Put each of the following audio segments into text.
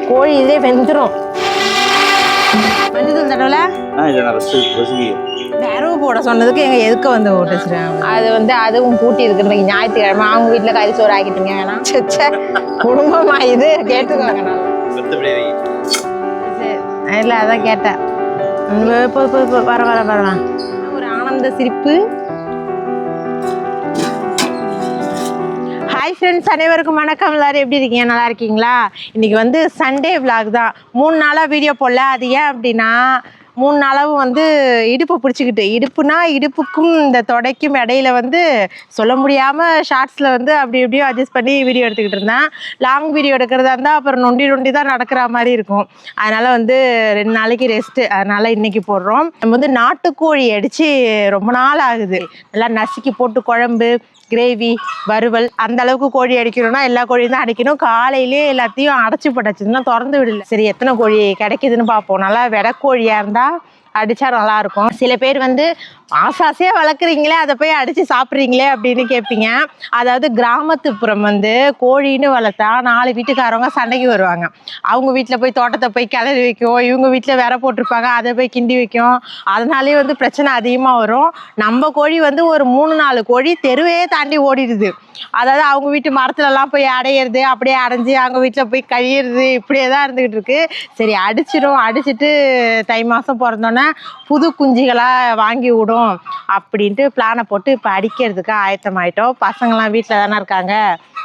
கோழி இதே வெந்துடும். மஞ்சள் தடவை வேறவு போட சொன்னதுக்கு எதுக்கு வந்து ஓட்டுச்சுருக்காங்க. அது வந்து அதுவும் கூட்டி இருக்கிறதுக்கு ஞாயிற்றுக்கிழமை அவங்க வீட்டில் கறி சோறு ஆக்கிட்டீங்க. வேணாம் சச்சா குடும்பமா இது கேட்டுக்கோங்க. நான் இல்லை அதான் கேட்டேன். வர வர வரலாம் ஒரு ஆனந்த சிரிப்பு. ஹாய் ஃப்ரெண்ட்ஸ், அனைவருக்கும் வணக்கம். எல்லோரும் எப்படி இருக்கீங்க? நல்லா இருக்கீங்களா? இன்றைக்கி வந்து சண்டே விலாக் தான். 3 நாளாக வீடியோ போடல. அது ஏன் அப்படின்னா 3 நாளாகவும் வந்து இடுப்பு பிடிச்சிக்கிட்டு, இடுப்புக்கும் இந்த தொடைக்கும் இடையில வந்து சொல்ல முடியாமல் ஷார்ட்ஸில் வந்து அப்படி எப்படியும் அட்ஜஸ்ட் பண்ணி வீடியோ எடுத்துக்கிட்டு இருந்தேன். லாங் வீடியோ எடுக்கிறதா இருந்தால் அப்புறம் நொண்டி தான் நடக்கிற மாதிரி இருக்கும். அதனால் வந்து 2 நாளைக்கு ரெஸ்ட்டு. அதனால் இன்றைக்கி போடுறோம். நம்ம வந்து நாட்டுக்கோழி அடித்து ரொம்ப நாள் ஆகுது. நல்லா நசுக்கி போட்டு குழம்பு, கிரேவி, வறுவல், அந்த அளவுக்கு கோழி அடிக்கணும்னா எல்லா கோழியும் தான் அடிக்கணும். காலையிலே எல்லாத்தையும் அடைச்சி போட்டாச்சுன்னா திறந்து விடல. சரி எத்தனை கோழி கிடைக்குதுன்னு பார்ப்போம். நல்லா வெடக்கோழியாக இருந்தால் அடித்தா நல்லாயிருக்கும். சில பேர் வந்து ஆசாசையாக வளர்க்குறீங்களே, அதை போய் அடித்து சாப்பிட்றீங்களே அப்படின்னு கேட்பீங்க. அதாவது கிராமத்துப்புறம் வந்து கோழின்னு வளர்த்தா 4 வீட்டுக்காரவங்க சண்டைக்கு வருவாங்க. அவங்க வீட்டில் போய் தோட்டத்தை போய் கிளறி வைக்கும், இவங்க வீட்டில் விரை போட்டிருப்பாங்க அதை போய் கிண்டி வைக்கும். அதனாலேயே வந்து பிரச்சனை அதிகமாக வரும். நம்ம கோழி வந்து ஒரு 3-4 கோழி தெருவே தாண்டி ஓடிடுது. அதாவது அவங்க வீட்டு மரத்துலலாம் போய் அடையிறது, அப்படியே அடைஞ்சி அவங்க வீட்டில் போய் கழியிறது, இப்படியே தான் இருந்துக்கிட்டு இருக்கு. சரி அடிச்சுட்டு தை மாதம் பிறந்தோன்னே புது குஞ்சுகளாக வாங்கி விடும் அப்படின்ட்டு பிளானை போட்டு இப்போ அடிக்கிறதுக்கு ஆயத்தமாயிட்டோம். பசங்கள்லாம் வீட்டில் தானே இருக்காங்க,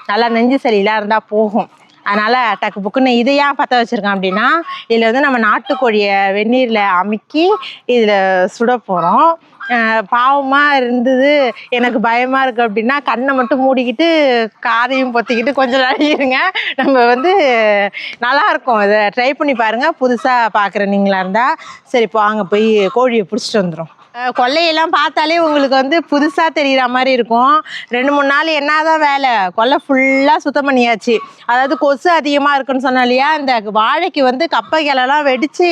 நல்லா நெஞ்சு சளியெலாம் இருந்தால் போகும். அதனால் டக்கு புக்குன்னு இதை ஏன் பற்ற வச்சுருக்கேன் அப்படின்னா, இதில் வந்து நம்ம நாட்டுக்கோழியை வெந்நீரில் அமுக்கி இதில் சுட போகிறோம். பாவமாக இருந்தது, எனக்கு பயமாக இருக்குது அப்படின்னா கண்ணை மட்டும் மூடிக்கிட்டு காதையும் பொத்திக்கிட்டு கொஞ்சம் நடிகிருங்க. நம்ம வந்து நல்லாயிருக்கும். இதை ட்ரை பண்ணி பாருங்கள். புதுசாக பார்க்குற நீங்களாக இருந்தால். சரி இப்போ வாங்க போய் கோழியை பிடிச்சிட்டு வந்துடும். கொல்லையெல்லாம் பார்த்தாலே உங்களுக்கு வந்து புதுசாக தெரிகிற மாதிரி இருக்கும். 2-3 நாள் என்னதான் வேலை, கொல்லை ஃபுல்லாக சுத்தம் பண்ணியாச்சு. அதாவது கொசு அதிகமாக இருக்குன்னு சொன்னா இல்லையா, இந்த வாழைக்கு வந்து கப்பை கிளெல்லாம் வெடித்து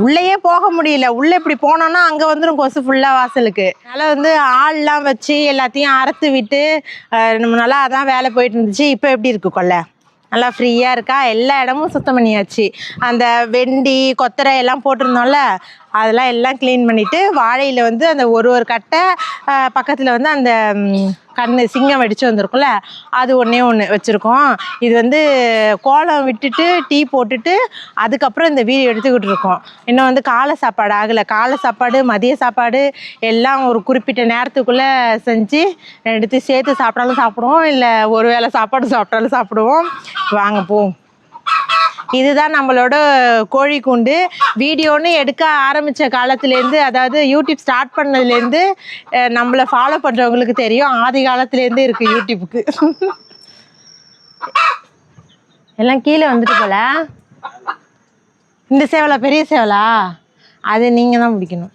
உள்ளேயே போக முடியல. உள்ளே இப்படி போனோன்னா அங்கே வந்துடும் கொசு ஃபுல்லாக வாசலுக்கு. அதனால் வந்து ஆள்லாம் வச்சு எல்லாத்தையும் அறுத்து விட்டு நம்ம நல்லா அதான் வேலை போயிட்டு இருந்துச்சு. இப்போ எப்படி இருக்குது கொல்லை? நல்லா ஃப்ரீயாக இருக்கா? எல்லா இடமும் சுத்தம் பண்ணியாச்சு. அந்த வெண்டி கொத்தரை எல்லாம் போட்டிருந்தோம்ல, அதெல்லாம் எல்லாம் க்ளீன் பண்ணிவிட்டு வாழையில் வந்து அந்த ஒரு கட்டை பக்கத்தில் வந்து அந்த சிங்கம் வெடிச்சு வந்திருக்கும்ல, அது ஒன்று வச்சுருக்கோம். இது வந்து கோலம் விட்டுட்டு டீ போட்டுட்டு அதுக்கப்புறம் இந்த வீடியோ எடுத்துக்கிட்டு இருக்கோம். இன்னும் வந்து காலை சாப்பாடு ஆகலை. காலை சாப்பாடு, மதிய சாப்பாடு எல்லாம் ஒரு குறிப்பிட்ட நேரத்துக்குள்ளே செஞ்சு எடுத்து சேர்த்து சாப்பிட்டாலும் சாப்பிடுவோம், இல்லை ஒரு வேளை சாப்பாடு சாப்பிட்டாலும் சாப்பிடுவோம். வாங்க போவோம். இதுதான் நம்மளோட கோழி கூண்டு. வீடியோன்னு எடுக்க ஆரம்பித்த காலத்துலேருந்து, அதாவது யூடியூப் ஸ்டார்ட் பண்ணதுலேருந்து நம்மளை ஃபாலோ பண்ணுறவங்களுக்கு தெரியும், ஆதி காலத்துலேருந்து இருக்குது யூடியூப்புக்கு. எல்லாம் கீழே வந்துட்டு போல. இந்த சேவலா? பெரிய சேவலா? அது நீங்கள் தான் பிடிக்கணும்.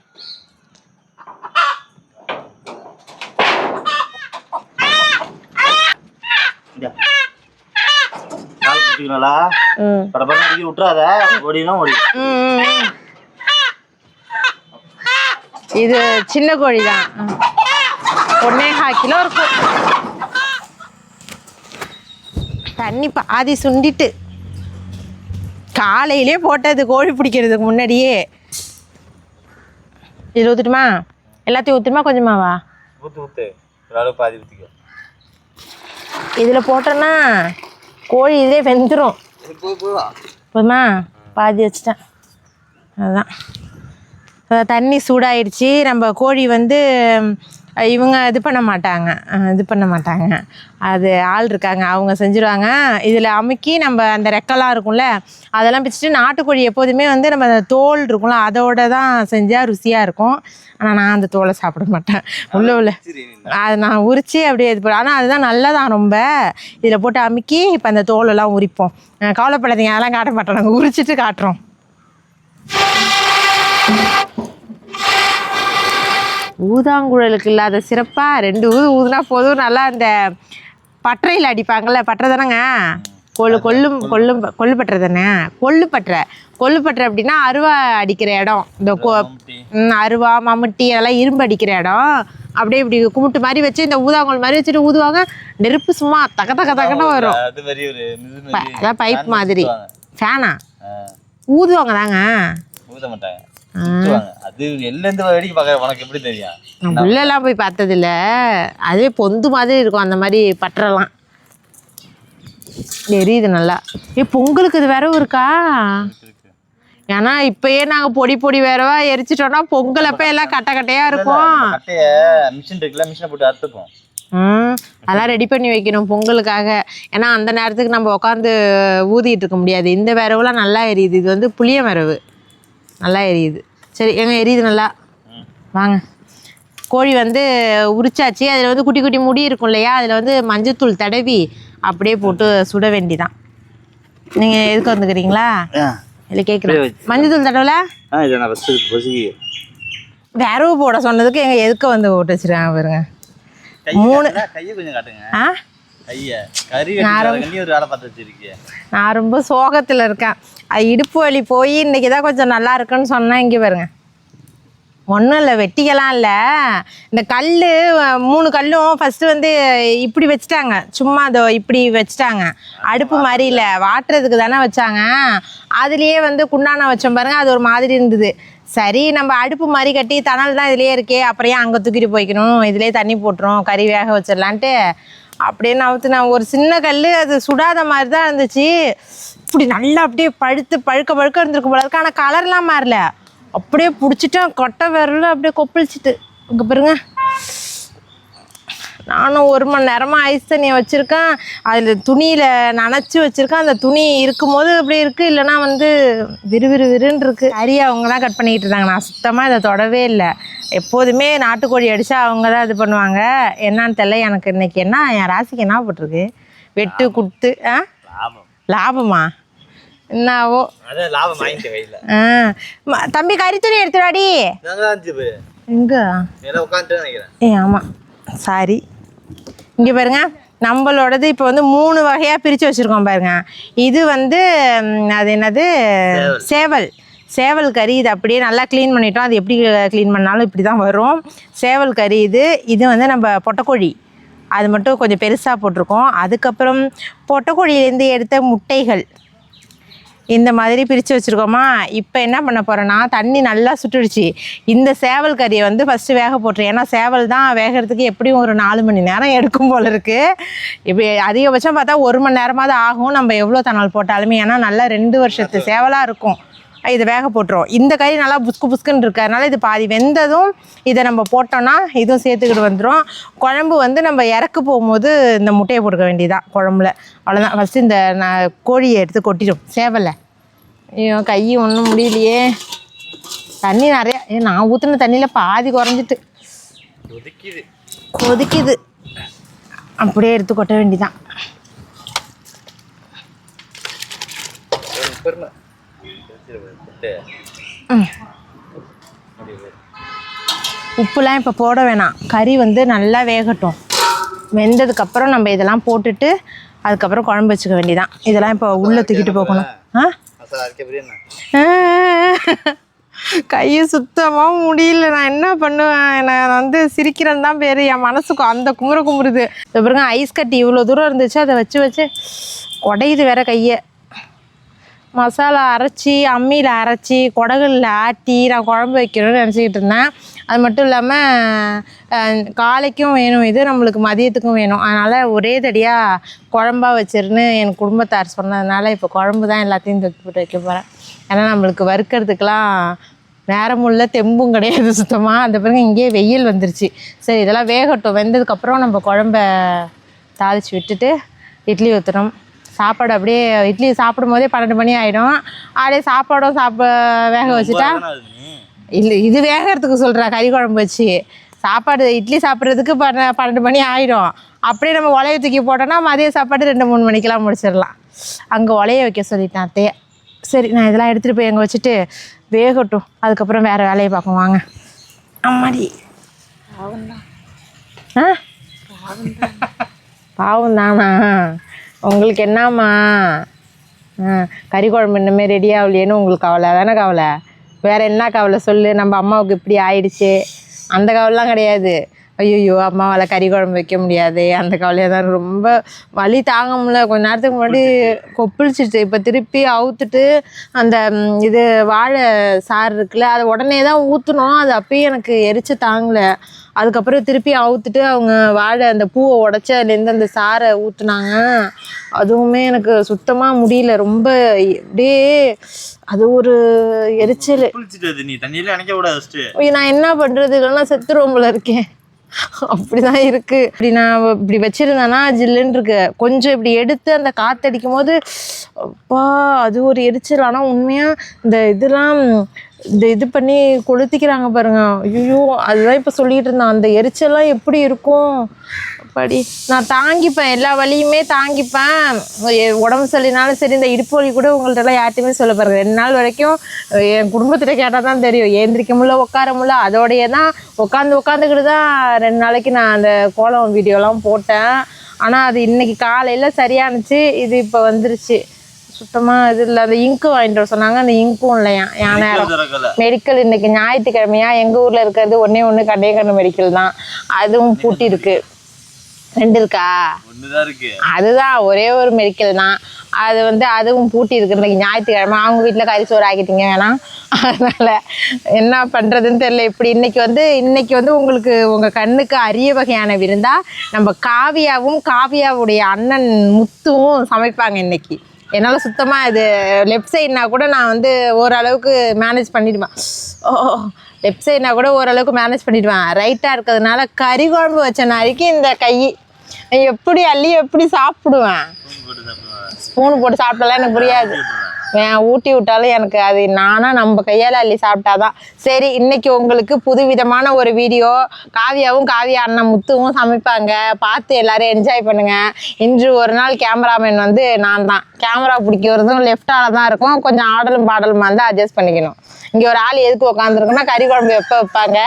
இது சின்ன கோழி தான், 1.25 கிலோ இருக்கும். தண்ணி பாதி சுண்டிட்டு காலையிலே போட்டது கோழி பிடிக்கிறதுக்கு முன்னாடியே. இதில் ஊற்றுட்டுமா? எல்லாத்தையும் ஊற்றுமா கொஞ்சமாவா? இதில் போட்டோன்னா கோழி இதே வெந்துடும். போதுமா? பாதி வச்சுட்டேன். அதுதான் தண்ணி சூடாயிடுச்சு. நம்ம கோழி வந்து இவங்க இது பண்ண மாட்டாங்க. அது ஆள் இருக்காங்க, அவங்க செஞ்சுருவாங்க. இதில் அமுக்கி நம்ம அந்த ரெக்கெல்லாம் இருக்கும்ல அதெல்லாம் பிச்சுட்டு, நாட்டுக்கோழி எப்போதுமே வந்து நம்ம அந்த தோல் இருக்கும்ல அதோட தான் செஞ்சால் ருசியாக இருக்கும். ஆனால் நான் அந்த தோலை சாப்பிட மாட்டேன். உள்ள அதை நான் உரித்து அப்படியே இது ஆனால் அதுதான் நல்லதான் ரொம்ப. இதில் போட்டு அமுக்கி இப்போ அந்த தோலெல்லாம் உரிப்போம். கவலைப்படாதீங்க, அதெல்லாம் காட்ட மாட்டோம், நாங்கள் உரிச்சிட்டு காட்டுறோம். ஊதாங்குழலுக்கு இல்லாத சிறப்பாக 2 ஊதுனா போதும். நல்லா அந்த பட்டறையில் அடிப்பாங்கள்ல, பட்டறை தானேங்க, கொள்ளு பட்டறை தானே, கொள்ளுப்பட்டறை அப்படின்னா அருவா அடிக்கிற இடம். இந்த அருவா, மம்முட்டி அதெல்லாம் இரும்பு அடிக்கிற இடம். அப்படியே இப்படி கும்பிட்டு மாதிரி வச்சு இந்த ஊதாங்கோல் மாதிரி வச்சுட்டு ஊதுவாங்க. நெருப்பு சும்மா தக்க தக்க தக்கன்னு வரும். அதான் பைப் மாதிரி. ஃபேனா ஊதுவாங்க தாங்க, ஊத மாட்டாங்க. அது எல்லாம் வேடிக்கை பார்க்க உனக்கு எப்படி தெரியும்? நான் உள்ளெல்லாம் போய் பார்த்ததில்ல. அதுவே பொந்து மாதிரி இருக்கும் அந்த மாதிரி பற்றலாம். எரியுது நல்லா. பொங்கலுக்கு இது விரவு இருக்கா? ஏன்னா இப்பயே நாங்க பொடி பொடி வேறவா எரிச்சிட்டோம்னா பொங்கல் அப்ப எல்லாம் கட்ட கட்டையா இருக்கும். மிஷின் இருக்குல்ல, மிஷினை போட்டு அறுத்துப்போம். அதெல்லாம் ரெடி பண்ணி வைக்கணும் பொங்கலுக்காக. ஏன்னா அந்த நேரத்துக்கு நம்ம உட்காந்து ஊதிட்டு இருக்க முடியாது. இந்த விரவுலாம் நல்லா எரியுது. இது வந்து புளிய விரவு, நல்லா எரியுது. சரி எங்க எரியுது நல்லா. வாங்க. கோழி வந்து உரிச்சாச்சு. அதில் வந்து குட்டி குட்டி முடி இருக்கும் இல்லையா, அதில் வந்து மஞ்சத்தூள் தடவி அப்படியே போட்டு சுட வேண்டிதான். நீங்கள் எதுக்கு வந்துக்கிறீங்களா? இல்லை கேட்குறேன். மஞ்சத்தூள் தடவல விரவு போட சொன்னதுக்கு எங்கள் எதுக்கு வந்து போட்டு வச்சுருக்காங்க பாருங்க. 3 நான் ரொம்ப சோகத்தில் இருக்கேன். இடுப்பு வலி போய் இன்னைக்கு தான் கொஞ்சம் நல்லா இருக்குன்னு சொன்னேன். இங்கே பாருங்க, ஒன்றும் இல்லை, வெட்டிக்கலாம் இல்லை. இந்த கல் 3 கல்லும் ஃபஸ்ட்டு வந்து இப்படி வச்சுட்டாங்க, சும்மா அதோ இப்படி வச்சுட்டாங்க. அடுப்பு மாதிரி இல்லை, வாட்டுறதுக்கு தானே வச்சாங்க. அதுலேயே வந்து குண்டான வச்சோம் பாருங்க, அது ஒரு மாதிரி இருந்தது. சரி நம்ம அடுப்பு மாதிரி கட்டி தணல் தான் இதுலேயே இருக்கே, அப்புறம் ஏன் அங்கே தூக்கிட்டு போய்க்கணும், இதுலேயே தண்ணி போட்டுரும், கறி வேக வச்சிடலான்ட்டு அப்படியே நான் ஒரு சின்ன கல், அது சுடாத மாதிரி தான் இருந்துச்சு. இப்படி நல்லா அப்படியே பழுக்க இருந்திருக்கும் போல இருக்கு. ஆனால் கலர்லாம் மாறல, அப்படியே பிடிச்சிட்டேன். கொட்டை விரல அப்படியே கொப்பளிச்சிட்டு. இங்கே பாருங்க, நானும் 1 மணி நேரமாக ஐஸ் தண்ணியை வச்சுருக்கேன். அதில் துணியில் நனைச்சி வச்சுருக்கேன். அந்த துணி இருக்கும்போது அப்படி இருக்குது, இல்லைனா வந்து விறுவிறுன்னு இருக்குது. கறி அவங்க தான் கட் பண்ணிக்கிட்டு இருந்தாங்க. நான் சுத்தமாக இதை தொடவே இல்லை. எப்போதுமே நாட்டுக்கோழி அடித்தா அவங்க தான் இது பண்ணுவாங்க. என்னான்னு தெரியல எனக்கு. இன்னைக்கு என்ன என் ராசிக்கு என்ன போட்டிருக்கு, வெட்டு குத்து லாபமா என்னவோ. தம்பி கறி துணி எடுத்துடாடி. எங்க? ஆமாம் சாரி. இங்கே பாருங்க, நம்மளோடது இப்போ வந்து 3 வகையாக பிரித்து வச்சுருக்கோம் பாருங்க. இது வந்து அது என்னது, சேவல் கறி. இது அப்படியே நல்லா க்ளீன் பண்ணிட்டோம். அது எப்படி க்ளீன் பண்ணாலும் இப்படி தான் வரும். சேவல் கறி இது வந்து நம்ம பொட்டைக்கோழி, அது மட்டும் கொஞ்சம் பெருசாக போட்டிருக்கோம். அதுக்கப்புறம் பொட்டைக்கோழியிலேருந்து எடுத்த முட்டைகள் இந்த மாதிரி பிரித்து வச்சுருக்கோமா. இப்போ என்ன பண்ண போகிறேன்னா, தண்ணி நல்லா சுட்டுடுச்சு. இந்த சேவல் கறியை வந்து ஃபஸ்ட்டு வேக போட்டுரு. ஏன்னா சேவல் தான் வேகிறதுக்கு எப்படியும் ஒரு 4 மணி நேரம் எடுக்கும் போல் இருக்குது. இப்போ அதிகபட்சம் பார்த்தா 1 மணி நேரமாவது ஆகும் நம்ம எவ்வளோ தணல் போட்டாலுமே. ஏன்னா நல்லா 2 வருஷத்து சேவலாக இருக்கும். இதை வேக போட்டுரும். இந்த கறி நல்லா புஸ்குன்னு இருக்கிறதுனால இது பாதி வெந்ததும் இதை நம்ம போட்டோன்னா இதுவும் சேர்த்துக்கிட்டு வந்துடும். குழம்பு வந்து நம்ம இறக்க போகும்போது இந்த முட்டையை போட்டுக்க வேண்டியதான் குழம்புல. அவ்வளோதான். ஃபஸ்ட்டு இந்த கோழியை எடுத்து கொட்டிடும் சேவலை. ஐயோ கை ஒன்றும் முடியலையே. தண்ணி நிறையா, நான் ஊற்றின தண்ணியில் பாதி குறைஞ்சிட்டு கொதிக்குது. அப்படியே எடுத்து கொட்ட வேண்டிதான். உப்புலாம் இப்போ போட வேணாம். கறி வந்து நல்லா வேகட்டும். வெந்ததுக்கப்புறம் நம்ம இதெல்லாம் போட்டுட்டு அதுக்கப்புறம் குழம்பு வச்சுக்க வேண்டியதான். இதெல்லாம் இப்போ உள்ளே தூக்கிட்டு போகணும். கையை சுத்தமாக முடியல. நான் என்ன பண்ணுவேன், நான் வந்து சிரிக்கிறேன்னு தான் பேர். என் மனசுக்கு அந்த குமுறுது. இப்போ பாருங்க, ஐஸ் கட்டி இவ்வளோ தூரம் இருந்துச்சு, அதை வச்சு உடையுது வேற கையை. மசாலா அரைச்சி அம்மியில் அரைச்சி குடகுல ஆட்டி நான் குழம்பு வைக்கணும்னு நினச்சிக்கிட்டு இருந்தேன். அது மட்டும் இல்லாமல் காலைக்கும் வேணும், இது நம்மளுக்கு மதியத்துக்கும் வேணும். அதனால் ஒரே தடியாக குழம்பா வச்சிருன்னு என் குடும்பத்தார் சொன்னதுனால இப்போ குழம்பு தான் எல்லாத்தையும் தூக்கி போட்டு வைக்க போகிறேன். ஏன்னா நம்மளுக்கு வறுக்கிறதுக்கெலாம் நேரமும் இல்லை, தெம்பும் கிடையாது சுத்தமாக. அந்த பிறகு இங்கேயே வெயில் வந்துருச்சு. சரி இதெல்லாம் வேகட்டும். வெந்ததுக்கப்புறம் நம்ம குழம்ப தாளித்து விட்டுட்டு இட்லி ஊற்றணும். சாப்பாடு அப்படியே இட்லி சாப்பிடும் போதே 12 மணி ஆகிடும். அப்படியே சாப்பாடும் வேக வச்சுட்டா இல்லை, இது வேகிறதுக்கு சொல்கிறா. கறி குழம்பு வச்சு சாப்பாடு இட்லி சாப்பிட்றதுக்கு 12 மணி ஆகிடும். அப்படியே நம்ம உலைய தூக்கி போட்டோன்னா மதிய சாப்பாடு 2-3 மணிக்கெலாம் முடிச்சிடலாம். அங்கே உலைய வைக்க சொல்லிட்டேன் அத்தையே. சரி நான் இதெல்லாம் எடுத்துகிட்டு போய் அங்கே வச்சுட்டு வேகட்டும். அதுக்கப்புறம் வேறு வேலையை பார்ப்போம் வாங்க. அம்மாடி பாவம் தானா உங்களுக்கு? என்னம்மா கறி குழம்பு இன்னுமே ரெடி ஆகலையேன்னு உங்களுக்கு கவலை தானே? கவலை வேறு என்ன கவலை சொல்லு. நம்ம அம்மாவுக்கு இப்படி ஆயிடுச்சு அந்த கவலைலாம் கிடையாது. ஐயோ அம்மாவால் கறி குழம்பு வைக்க முடியாது அந்த கவலையாக தான் ரொம்ப வலி தாங்க முடியல. கொஞ்ச நேரத்துக்கு முன்னாடி கொப்பிளிச்சிருச்சு. இப்போ திருப்பி அவுத்துட்டு அந்த இது வாழை சாறு இருக்குல்ல அதை உடனே தான் ஊற்றணும். அது அப்பயே எனக்கு எரிச்சு தாங்கலை. அதுக்கப்புறம் திருப்பி அவுத்துட்டு அவங்க வாழை அந்த பூவை உடச்சி அதுலேருந்து அந்த சாரை ஊற்றுனாங்க. அதுவுமே எனக்கு சுத்தமாக முடியல. ரொம்ப அப்படியே அது ஒரு எரிச்சல். நீ தண்ணியில நினைக்க கூடாது. நான் என்ன பண்ணுறது, இல்லைன்னா செத்துருவோம்ல இருக்கேன். அப்படிதான் இருக்கு. இப்படி நான் இப்படி வச்சிருந்தேன்னா ஜில்லுன்னு இருக்கு. கொஞ்சம் இப்படி எடுத்து அந்த காத்தடிக்கும் போது அப்பா அது ஒரு எரிச்சல். ஆனால் உண்மையாக இந்த இதெல்லாம் இந்த இது பண்ணி கொளுத்திக்கிறாங்க பாருங்க. ஐயோ அதுதான் இப்போ சொல்லிட்டு இருந்தேன். அந்த எரிச்சல்லாம் எப்படி இருக்கும் படி. நான் தாங்கிப்பேன், எல்லா வலியுமே தாங்கிப்பேன். உடம்பு சரினாலும் சரி, இந்த இடுப்பு வலி கூட உங்கள்கிட்டலாம் யார்ட்டையுமே சொல்ல பாருங்க. 2 நாள் வரைக்கும் என் குடும்பத்தில் கேட்டால் தான் தெரியும். ஏந்திரிக்க முடியல, உட்கார முடியல. அதோடையே தான் உட்காந்துக்கிட்டு தான் 2 நாளைக்கு நான் அந்த கோலம் வீடியோலாம் போட்டேன். ஆனால் அது இன்னைக்கு காலையில் சரியானுச்சு. இது இப்போ வந்துருச்சு. சுத்தமாக இது இல்லை. அந்த இங்கு வாங்கிட்டு வர சொன்னாங்க, அந்த இங்கும் இல்லையா. என் நேரம் மெடிக்கல் இன்னைக்கு ஞாயிற்றுக்கிழமையா எங்கள் ஊரில் இருக்கிறது ஒன்று கண்டையக்கண்ணு மெடிக்கல் தான். அதுவும் பூட்டி இருக்கு. 2 இருக்கா? அதுதான் ஒரே ஒரு மெடிக்கல் தான். அது அதுவும் பூட்டி இருக்கு. இன்னைக்கு ஞாயிற்றுக்கிழமை. அவங்க வீட்டில் கறி சோறு ஆக்கிட்டீங்க வேணாம். அதனால் என்ன பண்ணுறதுன்னு தெரியல. இப்படி இன்னைக்கு உங்களுக்கு உங்கள் கண்ணுக்கு அரிய வகையான விருந்தா நம்ம காவியாவுடைய அண்ணன் முத்துவும் சமைப்பாங்க இன்னைக்கு. என்னால் சுத்தமாக இது லெஃப்ட் சைட்னா கூட நான் ஓரளவுக்கு மேனேஜ் பண்ணிடுவேன். லெஃப்ட் சைட்னா கூட ஓரளவுக்கு மேனேஜ் பண்ணிடுவேன். ரைட்டாக இருக்கிறதுனால கறி குழம்பு வச்ச நாளைக்கு இந்த கை எப்படி எப்படி சாப்பிடுவேன். ஸ்பூன் போட்டு சாப்பிட்டாலாம் எனக்கு புரியாது. ஊட்டி விட்டாலும் எனக்கு அது நம்ம கையால் அள்ளி சாப்பிட்டாதான் சரி. இன்னைக்கு உங்களுக்கு புதுவிதமான ஒரு வீடியோ. காவியா அண்ணன் முத்துவும் சமைப்பாங்க. பார்த்து எல்லாரும் என்ஜாய் பண்ணுங்க. இன்று ஒரு நாள் கேமராமேன் நான் தான். கேமரா பிடிக்கிறதும் லெஃப்டால தான் இருக்கும். கொஞ்சம் ஆடலும் பாடலுமா இருந்தால் அட்ஜஸ்ட் பண்ணிக்கணும். இங்கே ஒரு ஆள் எதுக்கு உட்காந்துருக்குன்னா கறி குழம்பு எப்போ வைப்பாங்க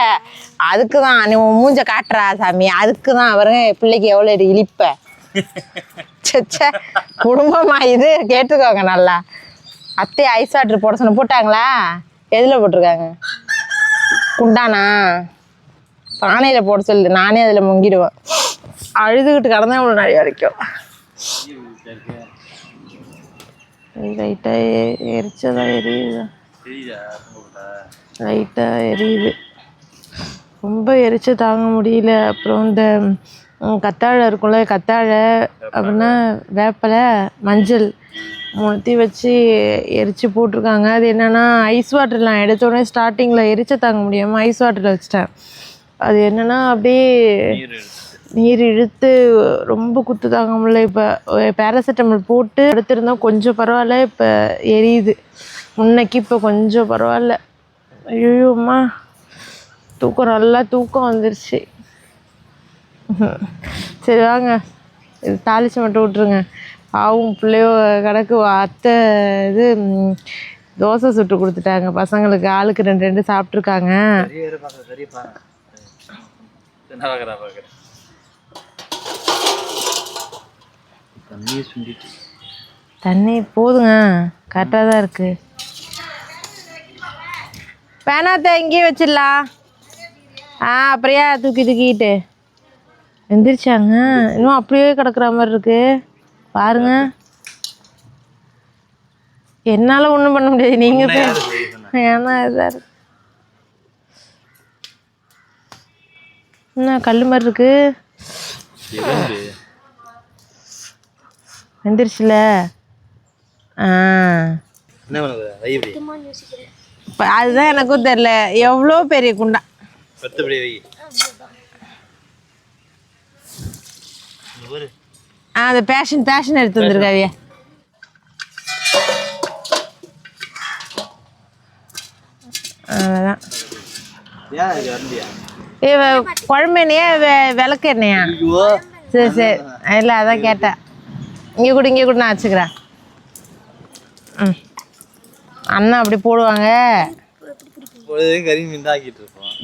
அதுக்கு தான். நீ மூஞ்ச காட்டுறா சாமி, அதுக்கு தான். அவருங்க பிள்ளைக்கு எவ்வளோ இழிப்ப சச்சா குடும்பமா இது. கேட்டுக்கோங்க நல்லா. அத்தை ஐஸ் வாட்டர் போட சொன்ன போட்டாங்களா? எதில் போட்டிருக்காங்க? குண்டானா? பானையில் போட சொல்லு. நானே அதில் முங்கிடுவேன். அழுதுகிட்டு கிடந்தேன் இவ்வளோ நிறைய வரைக்கும். லைட்டாக எரிச்சதான் எரியுது. லைட்டாக எரியுது. ரொம்ப எரிச்சு தாங்க முடியல. அப்புறம் இந்த கத்தாழை இருக்கும்ல, கத்தாழை அப்படின்னா வேப்பலை, மஞ்சள் 3 வச்சு எரிச்சு போட்டிருக்காங்க. அது என்னென்னா ஐஸ் வாட்டர்லாம் எடுத்தோடனே ஸ்டார்டிங்கில் எரிச்ச தாங்க முடியாமல் ஐஸ் வாட்டரில் வச்சிட்டேன். அது என்னென்னா அப்படியே நீர் இழுத்து ரொம்ப குத்து தாங்க முடியல. இப்போ பேராசிட்டமால் போட்டு எடுத்துருந்தோம் கொஞ்சம் பரவாயில்ல. இப்போ எரியுது. முன்னைக்கு இப்போ கொஞ்சம் பரவாயில்ல. ஐயோம்மா நல்லா தூக்கம் வந்துருச்சு. சரி வாங்க இது தாளிச்சு மட்டும் விட்ருங்க. பாவும் பிள்ளையோ கணக்கு அத்தை இது தோசை சுட்டு கொடுத்துட்டாங்க பசங்களுக்கு. ஆளுக்கு 2 சாப்பிட்ருக்காங்க. தண்ணி போதுங்க, கரெக்டாக தான் இருக்கு. வேணாத்த இங்கேயே வச்சிடலாம். அப்படியே தூக்கிட்டு எந்திரிச்சாங்க. இன்னும் அப்படியே கிடக்குற மாதிரி இருக்கு பாருங்க. என்னால் ஒன்றும் பண்ண முடியாது. நீங்கள் ஏன்னா இதாக இருக்கு. என்ன கல் மாதிரி இருக்கு? எந்திரிச்சுல. அதுதான் எனக்கும் தெரியல. எவ்வளோ பெரிய குண்டா. அந்த பேஷன் எடுத்து வந்துருக்காவிய. அதான் குழம்பு எண்ணெயா விளக்கு எண்ணெயா? சரி இல்லை அதான் கேட்டேன். இங்கே கூட நான் வச்சுக்கிறேன். அண்ணா அப்படி போடுவாங்க.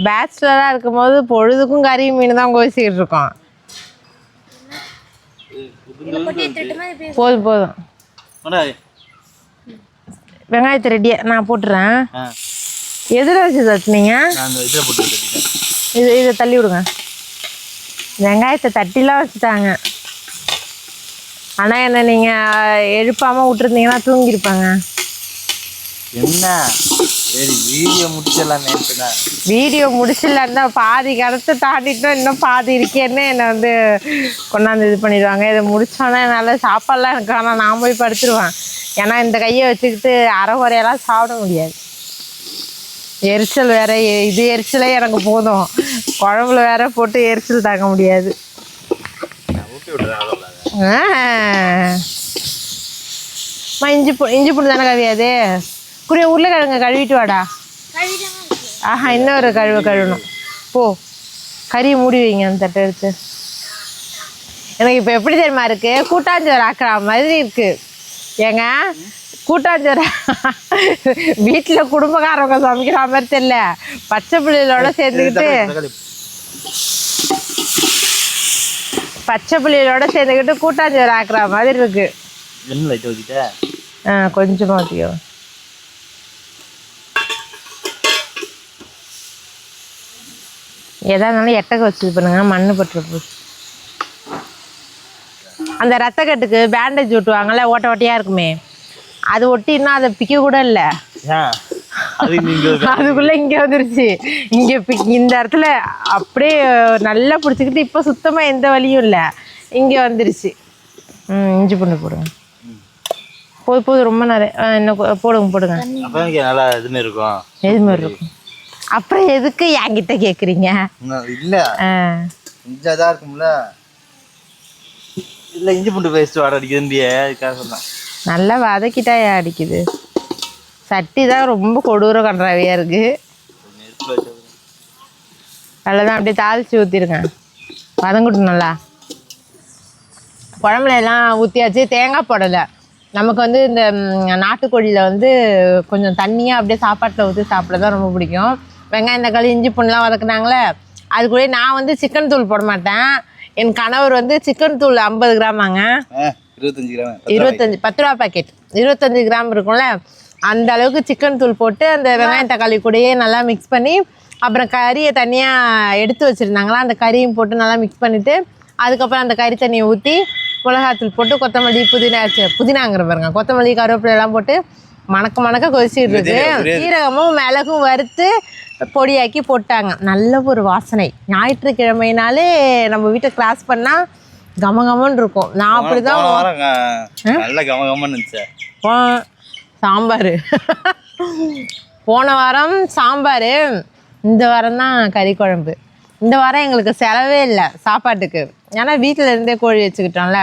பேச்சுலராக இருக்கும்போது பொழுதுக்கும் கறி மீன் தான் கோசிக்கிட்டு இருக்கோம். போதும் வெங்காயத்தை ரெடியா நான் போட்டுறேன். எதில் வச்சு தட்டினீங்க? இதை தள்ளி விடுங்க. வெங்காயத்தை தட்டிலாம் வச்சுட்டாங்க. ஆனால் என்ன நீங்கள் எழுப்பாமல் விட்டுருந்தீங்கன்னா தூங்கியிருப்பாங்க. என்ன சரி வீடியோ முடிச்சிடலாமே. வீடியோ முடிச்சிடலான்னு பாதி கடத்தை தாண்டிட்டோம், இன்னும் பாதி இருக்கேன்னு என்னை வந்து கொண்டாந்து இது பண்ணிடுவாங்க. இதை முடித்தோன்னே என்னால் சாப்பாடெலாம் எனக்கு ஆனால் நான் போய் படுத்துருவேன். ஏன்னா இந்த கையை வச்சுக்கிட்டு அரை குறையெல்லாம் சாப்பிட முடியாது. எரிச்சல் வேற, இது எரிச்சலே எனக்கு போதும், குழம்புல வேற போட்டு எரிச்சல் தாங்க முடியாது. இஞ்சி பூண்டு தானே கவியாது. குறிய உருளைக்கிழங்க கழுவிட்டு வாடா. ஆஹா இன்னொரு கழுவணும். போ கறியை மூடி வைங்க அந்த தட்டை எடுத்து. எனக்கு இப்போ எப்படி தெரியுமா இருக்கு, கூட்டாஞ்சோறு ஆக்கிற மாதிரி இருக்கு. ஏங்க கூட்டாஞ்சோறு வீட்டில் குடும்பக்காரவங்க சமைக்கிற மாதிரி தெரியல, பச்சை புள்ளிகளோட சேர்ந்துக்கிட்டு கூட்டாஞ்சோறு ஆக்குற மாதிரி இருக்கு. கொஞ்சமா ஊற்றிக்கோ. எதா இருந்தாலும் எட்டக்க வச்சு இது பண்ணுங்க, மண்ணு பட்டுரு. அந்த ரத்தக்கட்டுக்கு பேண்டேஜ் ஒட்டுவாங்கல்ல, ஓட்ட ஓட்டையா இருக்குமே, அது ஒட்டினா அதை பிக்க கூட இல்லை, அதுக்குள்ள இங்க வந்துருச்சு. இங்க இந்த இடத்துல அப்படியே நல்லா பிடிச்சிக்கிட்டு இப்போ சுத்தமா எந்த வலியும் இல்லை, இங்க வந்துருச்சு. இஞ்சி பூண்டு போடுங்க. போதும் ரொம்ப நிறைய இன்னும் போடுங்க. எதுவுமே இருக்கும். அப்புறம் எதுக்கு என்கிட்ட கேக்குறீங்க? இல்ல இஞ்சாதான் இருக்கும்ல, இல்ல இஞ்சி பூண்டு பேஸ்ட் வாட அடிக்குது. நல்லா வதக்கிட்டா அடிக்குது. சட்டி தான் ரொம்ப கொடூர கன்றாவியா இருக்கு. நல்லதான் அப்படியே தாளிச்சு ஊற்றிடுங்க, வதங்கட்டும் நல்லா. குழம்புல எல்லாம் ஊற்றியாச்சு, தேங்காய் போடலை. நமக்கு வந்து இந்த நாட்டுக்கோழியில் வந்து கொஞ்சம் தண்ணியாக அப்படியே சாப்பாட்டில் ஊற்றி சாப்பிட தான் ரொம்ப பிடிக்கும். வெங்காயம் தக்காளி இஞ்சி பூண்டுலாம் வதக்குனாங்களே, அது கூட நான் வந்து சிக்கன் தூள் போட மாட்டேன். என் கணவர் வந்து சிக்கன் தூள் 50 கிராமாங்க, 25 10 ரூபா பாக்கெட் 25 கிராம் இருக்கும்ல, அந்த அளவுக்கு சிக்கன் தூள் போட்டு அந்த வெங்காயம் தக்காளி கூடயே நல்லா மிக்ஸ் பண்ணி, அப்புறம் கறியை தனியாக எடுத்து வச்சுருந்தாங்களா, அந்த கறியும் போட்டு நல்லா மிக்ஸ் பண்ணிவிட்டு, அதுக்கப்புறம் அந்த கறி தண்ணியை ஊற்றி மிளகாத்தூள் போட்டு கொத்தமல்லி புதினாங்கிற பாருங்க, கொத்தமல்லி கருவேப்பிலை எல்லாம் போட்டு மணக்க கொதிச்சுட்டு இருக்கு. சீரகமும் மிளகும் வறுத்து பொடியாக்கி போட்டாங்க. நல்ல ஒரு வாசனை. ஞாயிற்றுக்கிழமைனாலே நம்ம வீட்டை கிராஸ் பண்ணா கமகமன்னு இருக்கும். நான் அப்படிதான் சாம்பார் போன வாரம் சாம்பார், இந்த வாரம் தான் கறி குழம்பு. இந்த வாரம் எங்களுக்கு செலவே இல்லை சாப்பாட்டுக்கு, ஏன்னா வீட்டில் இருந்தே கோழி வச்சுக்கிட்டோம்ல.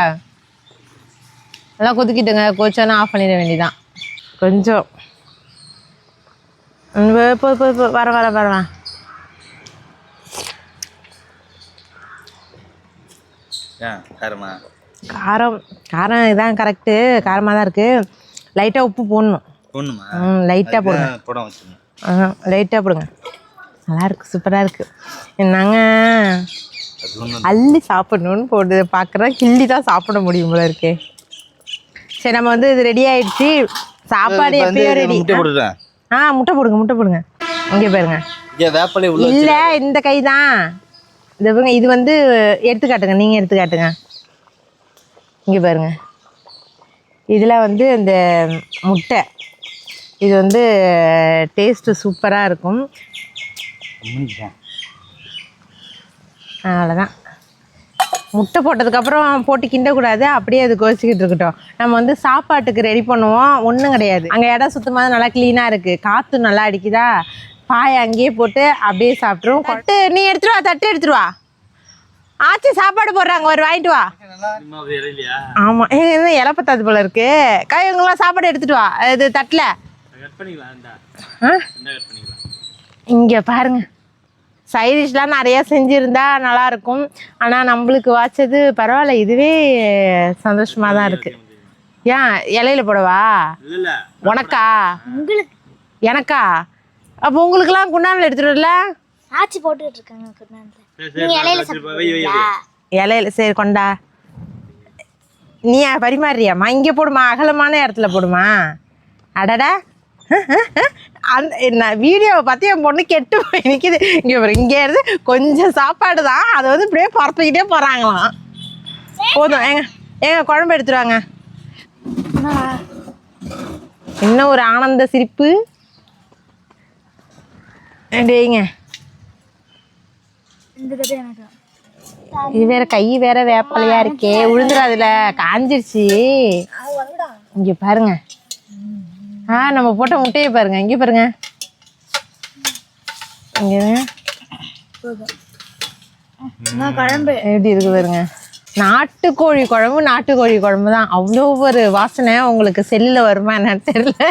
நல்லா கொதிக்கிட்டுங்க, கொதிச்சோன்னா ஆஃப் பண்ணிட வேண்டியதான். கொஞ்சம் வரேன். காரம் இதான் கரெக்டு, காரமாக தான் இருக்குது. லைட்டாக உப்பு போடணும். லைட்டாக போடுங்க. லைட்டாக போடுங்க. நல்லா இருக்குது, சூப்பராக இருக்குது. என்னங்க அள்ளி சாப்பிடணும்னு போட்டு பார்க்குறேன், கிள்ளி தான் சாப்பிட முடியும் போல இருக்கே. சரி நம்ம வந்து இது ரெடி ஆயிடுச்சு. சாப்பாடு எப்பயோ ரெடி. முட்டை போடுங்க. இங்கே பாருங்க, இல்லை இந்த கை தான் இது வந்து எடுத்துக்காட்டுங்க, நீங்கள் எடுத்துக்காட்டுங்க. இங்கே பாருங்க, இதில் வந்து இந்த முட்டை, இது வந்து டேஸ்ட்டு சூப்பராக இருக்கும். அவ்வளோதான். முட்டை போட்டதுக்கப்புறம் போட்டு கிண்டக்கூடாது, அப்படியே அது கொதிச்சிக்கிட்டு இருக்கட்டும். நம்ம வந்து சாப்பாட்டுக்கு ரெடி பண்ணுவோம். ஒன்றும் கிடையாது, அங்கே இடம் சுத்தமாக நல்லா க்ளீனாக இருக்குது, காற்று நல்லா அடிக்குதா, பாயை அங்கேயே போட்டு அப்படியே சாப்பிட்ருவோம். தட்டு நீ எடுத்துட்டு வா, தட்டு எடுத்துட்டு வா. ஆச்சு சாப்பாடு போடுறாங்க, ஒரு வாங்கிட்டு வா. ஆமாம், என்ன இலப்பத்தாது போல இருக்கு. இவங்களாம் சாப்பாடு எடுத்துட்டு வா. இது தட்டில் இங்கே பாருங்க, சைடிஷ்லாம் நிறையா செஞ்சுருந்தா நல்லாயிருக்கும். ஆனால் நம்மளுக்கு வாய்ச்சது பரவாயில்ல, இதுவே சந்தோஷமாக தான் இருக்குது. ஏன் இலையில போடவா? உனக்கா எனக்கா? அப்போ உங்களுக்குலாம் குண்டானில் எடுத்துடும்ல, ஆச்சி போட்டுட்டு இருக்காங்க. இலையில சரி கொண்டா. நீ பரிமாறியாம்மா? இங்கே போடுமா, அகலமான இடத்துல போடுமா. அடடா, நான் வீடியோவை பார்த்து என் பொண்ணு கெட்டு போய் நிற்கிது. இங்கே இருந்து கொஞ்சம் சாப்பாடு தான், அதை வந்து இப்படியே பரப்பிக்கிட்டே போகிறாங்களாம். போதும் ஏங்க குழம்பு எடுத்துருவாங்க. இன்னும் ஒரு ஆனந்த சிரிப்பு. ஏங்க இது வேற கை வேற வேப்பலையா இருக்கே, விழுந்துடாதுல, காஞ்சிருச்சு. இங்க பாருங்க. நம்ம போட்ட முட்டையை பாருங்க, இங்க பாருங்க. இங்க குழம்பு எப்படி இருக்கு பாருங்க. நாட்டுக்கோழி குழம்பு தான். அவ்வளோ ஒரு வாசனை. உங்களுக்கு செல்லில் வருமா என்னன்னு தெரியல.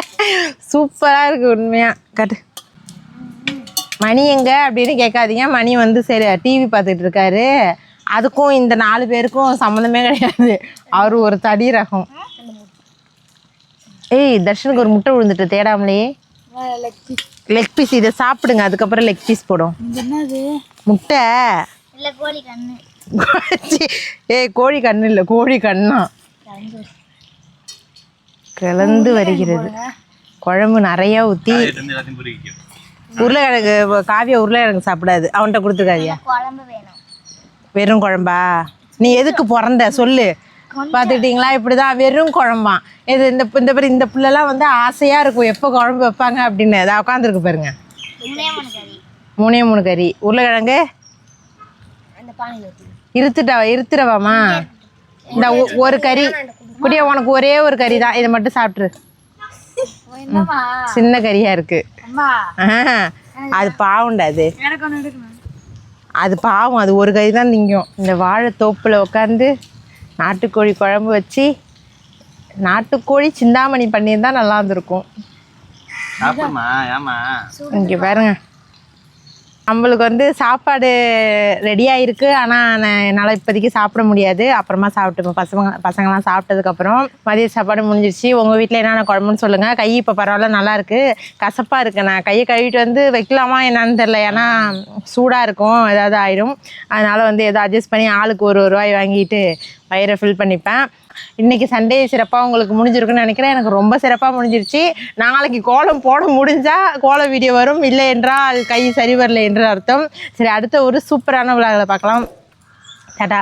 சூப்பராக இருக்குது உண்மையாக. கட்டு மணி எங்க அப்படின்னு கேட்காதீங்க. மணி வந்து சரி டிவி பார்த்துட்டு இருக்காரு. அதுக்கும் இந்த 4 பேருக்கும் சம்மந்தமே கிடையாது. அவர் ஒரு தடி ரகம். தர்ஷனுக்கு ஒரு முட்டை விழுந்துட்டு தேடாமலே. லெக் பீஸ் இதை சாப்பிடுங்க, அதுக்கப்புறம் லெக் பீஸ் போடும். முட்டை கோழி கண்ணு இல்லை, கோழி கண்ணா கலந்து வருகிறது. குழம்பு நிறைய ஊற்றி உருளைக்கிழங்கு காவியா உருளைக்கிழங்கு சாப்பிடாது, அவன்கிட்ட கொடுத்துருக்காதியா. வெறும் குழம்பா? நீ எதுக்கு பிறந்த சொல்லு. பார்த்துக்கிட்டிங்களா, இப்படிதான் வெறும் குழம்பான் இது. இந்த பிள்ளைலாம் வந்து ஆசையாக இருக்கும் எப்போ குழம்பு வைப்பாங்க அப்படின்னு. அதை உட்காந்துருக்கு பாருங்க. 3 கறி உருளைக்கிழங்கு இருத்துடவாமா. இந்த ஒரு கறி குட்டியா, உனக்கு ஒரே ஒரு கறி தான், இதை மட்டும் சாப்பிட்ரு. சின்ன கறியா இருக்கு. அது பாவம்டா. அது பாவம், அது ஒரு கறி தான் திங்கும். இந்த வாழை தோப்புல உட்காந்து நாட்டுக்கோழி குழம்பு வச்சு, நாட்டுக்கோழி சிந்தாமணி பண்ணியிருந்தா நல்லா இருந்திருக்கும். இங்கே பாருங்க, நம்மளுக்கு வந்து சாப்பாடு ரெடியாக இருக்குது. ஆனால் என்னால் இப்போதைக்கு சாப்பிட முடியாது, அப்புறமா சாப்பிட்டுப்போம். பசங்களாம் சாப்பிட்டதுக்கப்புறம் மதிய சாப்பாடு முடிஞ்சிருச்சு. உங்கள் வீட்டில் என்னென்ன குழம்புன்னு சொல்லுங்கள். கை இப்போ பரவாயில்ல, நல்லாயிருக்கு. கசப்பாக இருக்குது. நான் கையை கழுவிட்டு வந்து வைக்கலாமா என்னன்னு தெரில, ஏன்னா சூடாக இருக்கும், ஏதாவது ஆயிடும். அதனால் வந்து எதோ அட்ஜஸ்ட் பண்ணி ஆளுக்கு ஒரு ரூபாய் வாங்கிட்டு வயிறை ஃபில் பண்ணிப்பேன். இன்றைக்கி சண்டே சிறப்பாக உங்களுக்கு முடிஞ்சிருக்குன்னு நினைக்கிறேன். எனக்கு ரொம்ப சிறப்பாக முடிஞ்சிருச்சு. நாளைக்கு கோலம் போட முடிஞ்சால் கோலம் வீடியோ வரும், இல்லை என்றால் கை சரி வரல என்று அர்த்தம். சரி, அடுத்த ஒரு சூப்பரான விழாவில் பார்க்கலாம். டாடா.